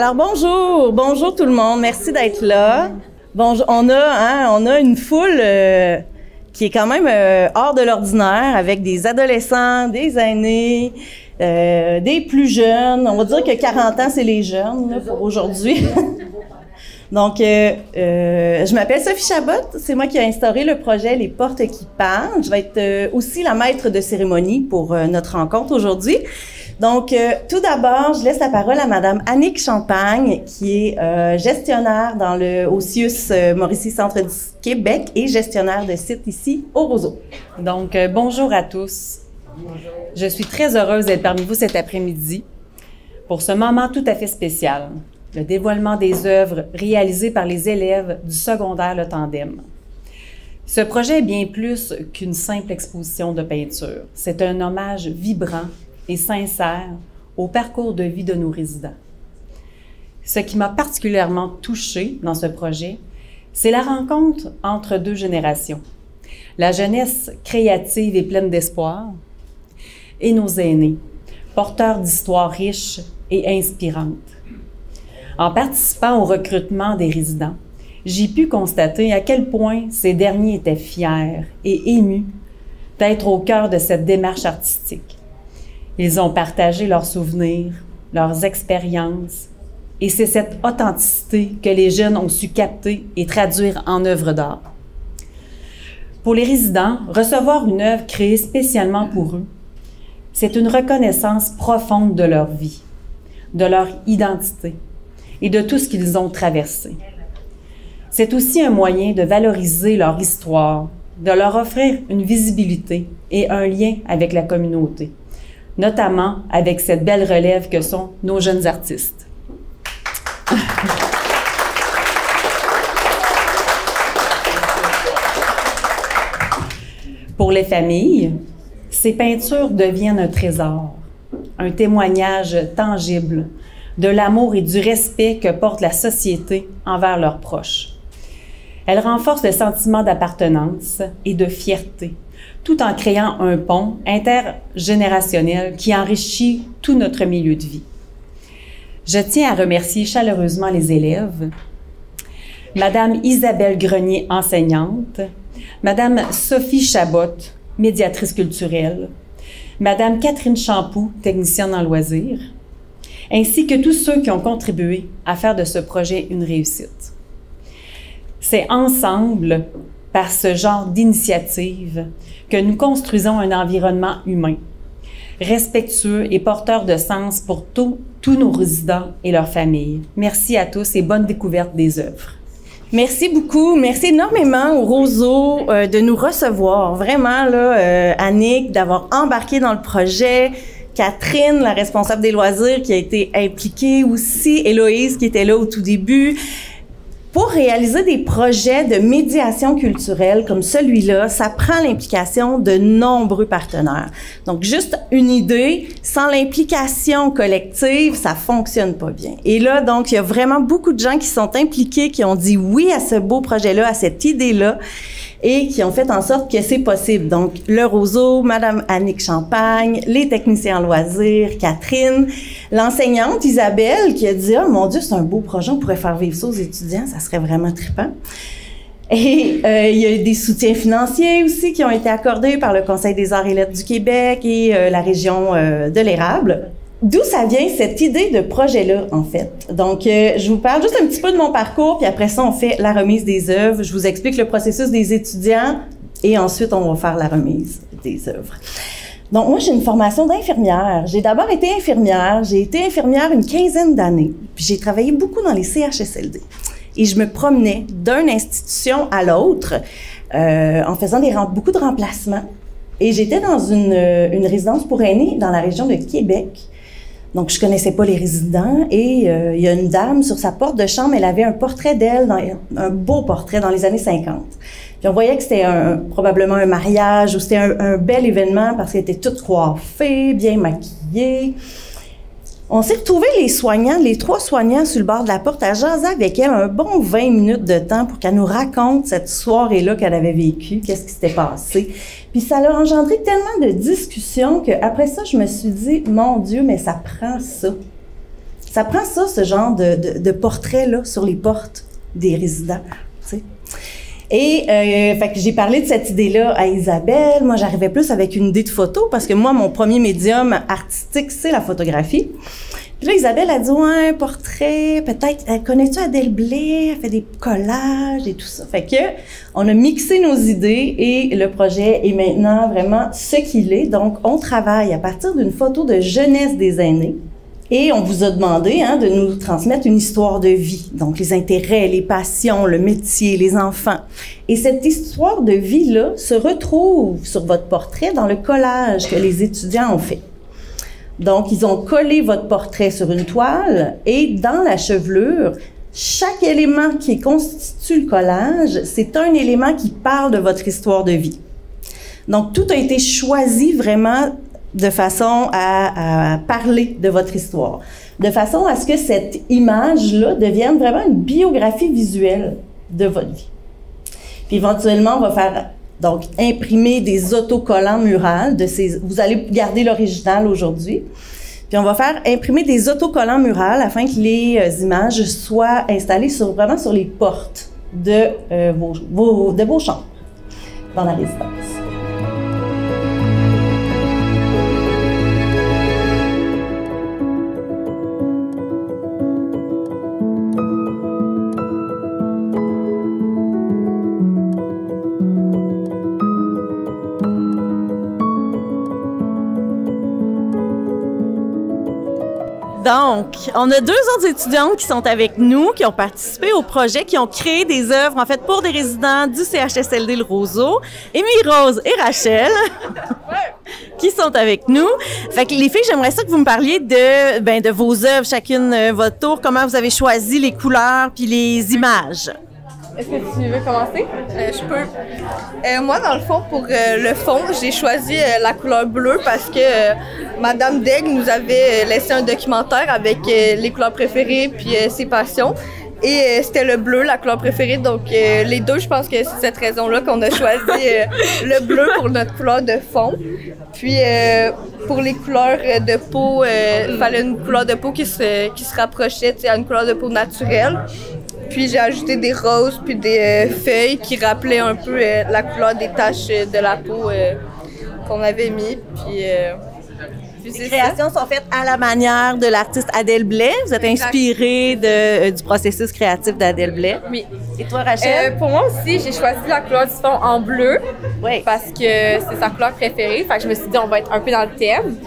Alors bonjour tout le monde, merci d'être là. Bonjour, on a une foule qui est quand même hors de l'ordinaire, avec des adolescents, des aînés, des plus jeunes. On va dire que 40 ans, c'est les jeunes là, pour aujourd'hui. Donc, je m'appelle Sophie Chabot, c'est moi qui ai instauré le projet Les Portes qui parlent. Je vais être aussi la maître de cérémonie pour notre rencontre aujourd'hui. Donc, tout d'abord, je laisse la parole à Madame Annick Champagne, qui est gestionnaire dans le CIUS Mauricie Centre du Québec et gestionnaire de site ici au Roseau. Donc, bonjour à tous. Bonjour. Je suis très heureuse d'être parmi vous cet après-midi pour ce moment tout à fait spécial, le dévoilement des œuvres réalisées par les élèves du secondaire Le Tandem. Ce projet est bien plus qu'une simple exposition de peinture. C'est un hommage vibrant et sincère au parcours de vie de nos résidents. Ce qui m'a particulièrement touchée dans ce projet, c'est la rencontre entre deux générations. La jeunesse créative et pleine d'espoir et nos aînés, porteurs d'histoires riches et inspirantes. En participant au recrutement des résidents, j'ai pu constater à quel point ces derniers étaient fiers et émus d'être au cœur de cette démarche artistique. Ils ont partagé leurs souvenirs, leurs expériences, et c'est cette authenticité que les jeunes ont su capter et traduire en œuvre d'art. Pour les résidents, recevoir une œuvre créée spécialement pour eux, c'est une reconnaissance profonde de leur vie, de leur identité et de tout ce qu'ils ont traversé. C'est aussi un moyen de valoriser leur histoire, de leur offrir une visibilité et un lien avec la communauté, notamment avec cette belle relève que sont nos jeunes artistes. Pour les familles, ces peintures deviennent un trésor, un témoignage tangible de l'amour et du respect que porte la société envers leurs proches. Elles renforcent le sentiment d'appartenance et de fierté, tout en créant un pont intergénérationnel qui enrichit tout notre milieu de vie. Je tiens à remercier chaleureusement les élèves, Madame Isabelle Grenier, enseignante, Madame Sophie Chabot, médiatrice culturelle, Madame Catherine Champoux, technicienne en loisirs, ainsi que tous ceux qui ont contribué à faire de ce projet une réussite. C'est ensemble, par ce genre d'initiative, que nous construisons un environnement humain, respectueux et porteur de sens pour tous nos résidents et leurs familles. Merci à tous et bonne découverte des œuvres. Merci beaucoup. Merci énormément au Roseau de nous recevoir. Vraiment, là, Annick, d'avoir embarqué dans le projet. Catherine, la responsable des loisirs, qui a été impliquée aussi. Héloïse, qui était là au tout début. Pour réaliser des projets de médiation culturelle comme celui-là, ça prend l'implication de nombreux partenaires. Donc, juste une idée, sans l'implication collective, ça fonctionne pas bien. Et là, donc, il y a vraiment beaucoup de gens qui sont impliqués, qui ont dit oui à ce beau projet-là, à cette idée-là, et qui ont fait en sorte que c'est possible. Donc, le Roseau, Madame Annick Champagne, les techniciens en loisirs, Catherine, l'enseignante Isabelle qui a dit « Oh mon Dieu, c'est un beau projet, on pourrait faire vivre ça aux étudiants, ça serait vraiment trippant. » Et il y a eu des soutiens financiers aussi qui ont été accordés par le Conseil des arts et lettres du Québec et la région de l'Érable. D'où ça vient cette idée de projet-là, en fait? Donc, je vous parle juste un petit peu de mon parcours, puis après ça, on fait la remise des œuvres. Je vous explique le processus des étudiants et ensuite, on va faire la remise des œuvres. Donc, moi, j'ai une formation d'infirmière. J'ai d'abord été infirmière. J'ai été infirmière une quinzaine d'années. Puis, j'ai travaillé beaucoup dans les CHSLD. Et je me promenais d'une institution à l'autre en faisant beaucoup de remplacements. Et j'étais dans une résidence pour aînés dans la région de Québec. Donc, je connaissais pas les résidents et il y a une dame sur sa porte de chambre, elle avait un portrait d'elle, un beau portrait dans les années 50. Puis on voyait que c'était probablement un mariage ou c'était un bel événement parce qu'elle était toute coiffée, bien maquillée. On s'est retrouvés les 3 soignants sur le bord de la porte à jaser avec elle un bon 20 minutes de temps pour qu'elle nous raconte cette soirée-là qu'elle avait vécue, qu'est-ce qui s'était passé. Puis ça a engendré tellement de discussions qu'après ça, je me suis dit, mon Dieu, mais ça prend ça. Ça prend ça, ce genre de portrait-là sur les portes des résidents, tu sais. Et fait que j'ai parlé de cette idée-là à Isabelle. Moi, j'arrivais plus avec une idée de photo parce que moi, mon premier médium artistique, c'est la photographie. Puis là, Isabelle a dit, ouais, un portrait, peut-être, connais-tu Adèle Blais? Elle fait des collages et tout ça. Fait que, on a mixé nos idées et le projet est maintenant vraiment ce qu'il est. Donc, on travaille à partir d'une photo de jeunesse des aînés. Et on vous a demandé de nous transmettre une histoire de vie, donc les intérêts, les passions, le métier, les enfants. Et cette histoire de vie-là se retrouve sur votre portrait dans le collage que les étudiants ont fait. Donc, ils ont collé votre portrait sur une toile et dans la chevelure, chaque élément qui constitue le collage, c'est un élément qui parle de votre histoire de vie. Donc, tout a été choisi vraiment de façon à parler de votre histoire, de façon à ce que cette image-là devienne vraiment une biographie visuelle de votre vie. Puis éventuellement, on va faire donc imprimer des autocollants murales de ces. Vous allez garder l'original aujourd'hui. Puis on va faire imprimer des autocollants murales afin que les images soient installées vraiment sur les portes de vos chambres dans la résidence. Donc, on a 2 autres étudiantes qui sont avec nous, qui ont participé au projet, qui ont créé des œuvres, en fait, pour des résidents du CHSLD Le Roseau. Émilie-Rose et Rachel, qui sont avec nous. Fait que les filles, j'aimerais ça que vous me parliez de vos œuvres, chacune votre tour, comment vous avez choisi les couleurs puis les images. Est-ce que tu veux commencer? Je peux. Moi, dans le fond, pour le fond, j'ai choisi la couleur bleue parce que Madame Daigle nous avait laissé un documentaire avec les couleurs préférées puis ses passions. Et c'était le bleu, la couleur préférée. Donc, les deux, je pense que c'est cette raison-là qu'on a choisi le bleu pour notre couleur de fond. Puis, pour les couleurs de peau, il fallait une couleur de peau qui se rapprochait à une couleur de peau naturelle. Puis j'ai ajouté des roses puis des feuilles qui rappelaient un peu la couleur des taches de la peau qu'on avait mis. Puis les créations sont faites à la manière de l'artiste Adèle Blais. Vous êtes inspirée du processus créatif d'Adèle Blais. Oui. Et toi, Rachel? Pour moi aussi, j'ai choisi la couleur du fond en bleu parce que c'est sa couleur préférée. Fait que je me suis dit, on va être un peu dans le thème.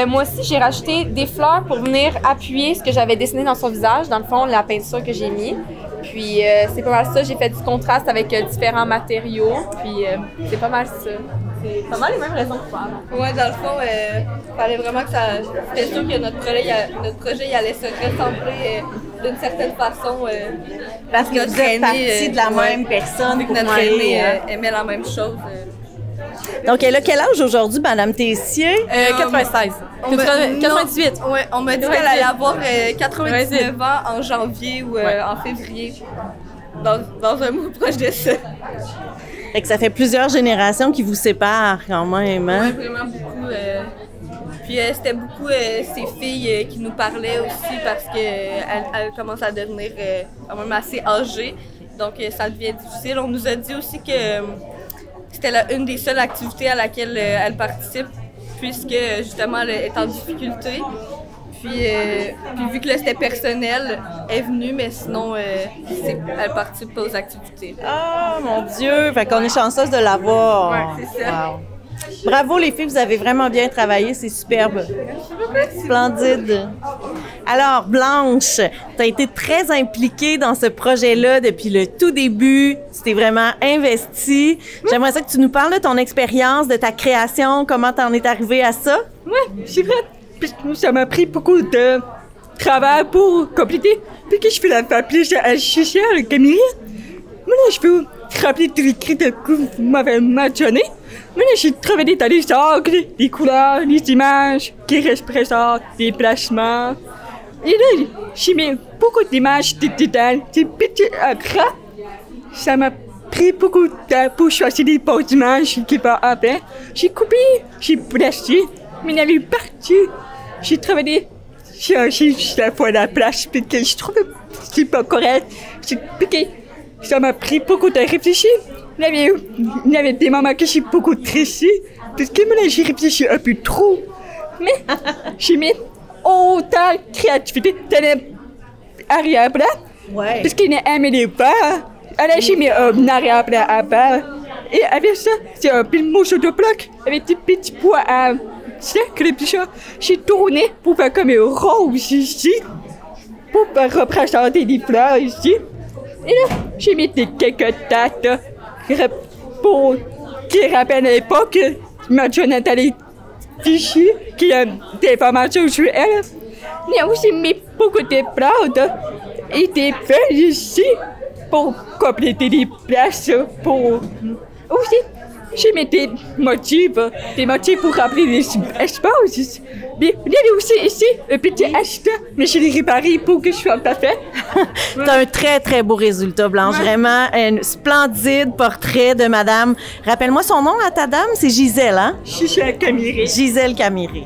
Moi aussi, j'ai rajouté des fleurs pour venir appuyer ce que j'avais dessiné dans son visage, dans le fond, la peinture que j'ai mis. Puis c'est pas mal ça, j'ai fait du contraste avec différents matériaux, puis c'est pas mal ça. C'est pas mal les mêmes raisons que toi. Ouais, dans le fond, fallait vraiment que ça. C'était sûr que notre projet il allait se ressembler d'une certaine façon. Parce que vous êtes partie de la même personne. Que notre aînée aimait la même chose. Donc, elle a quel âge aujourd'hui, Madame Tessier? 96. 98. Oui, on m'a dit qu'elle allait avoir 99 ans en janvier ou en février. Dans un mois proche de ça. Fait que ça fait plusieurs générations qui vous séparent quand même, hein? Oui, vraiment beaucoup. Puis c'était beaucoup ces filles qui nous parlaient aussi parce qu'elles commencent à devenir quand même assez âgées. Donc ça devient difficile. On nous a dit aussi que c'était une des seules activités à laquelle elle participe puisque justement elle est en difficulté. Puis vu que là c'était personnel, elle est venue, mais sinon elle participe pas aux activités. Oh mon Dieu! Fait qu'on est chanceuse de l'avoir. Ouais, c'est ça. Wow. Bravo les filles, vous avez vraiment bien travaillé, c'est superbe. Splendide. Alors Blanche, tu as été très impliquée dans ce projet-là depuis le tout début. Tu t'es vraiment investie. J'aimerais ça que tu nous parles de ton expérience, de ta création, comment t'en es arrivée à ça. Oui, c'est vrai. Ça m'a pris beaucoup de travail pour compléter. Puis que je fais la papier, je cherchais le Camille. Maintenant, je peux rappeler tous les cris que vous m'avez mentionné. Maintenant, j'ai travaillé dans les angles, les couleurs, les images qui représentent des placements. Et là, j'ai mis beaucoup d'images dedans, des petits gras. Ça m'a pris beaucoup de temps pour choisir les bonnes images qui vont après. J'ai coupé, j'ai placé, mais il y avait partout. J'ai travaillé j'ai acheté la fois la place, puis que je trouve que c'est pas correct. Puis que ça m'a pris beaucoup de réfléchir. Il y avait des moments que j'ai beaucoup tressé, parce que moi, j'ai réfléchi un peu trop. Mais j'ai mis autant de créativité dans l'arrière-plan. Ouais. Parce qu'il a aimé les verres. Alors, j'ai mis un arrière-plan à part. Et avec ça, c'est un petit morceau de bloc avec des petits pois à cercle. Puis ça, j'ai tourné pour faire comme un rose ici. Pour représenter des fleurs ici. Et là, j'ai mis quelques dates pour qui rappellent l'époque. Ma Nathalie Tichy, qui a des formations sur elle. Il a aussi mis beaucoup de plantes et des feuilles ici pour compléter les places. Pour aussi, j'ai mis des motifs pour remplir les espaces. Mais il y avait aussi ici un petit acheteur, mais je l'ai réparé pour que je sois parfait. T'as un très, très beau résultat, Blanche. Vraiment, un splendide portrait de madame. Rappelle-moi son nom à ta dame, c'est Gisèle, hein? Gisèle Camiri. Gisèle Camiri.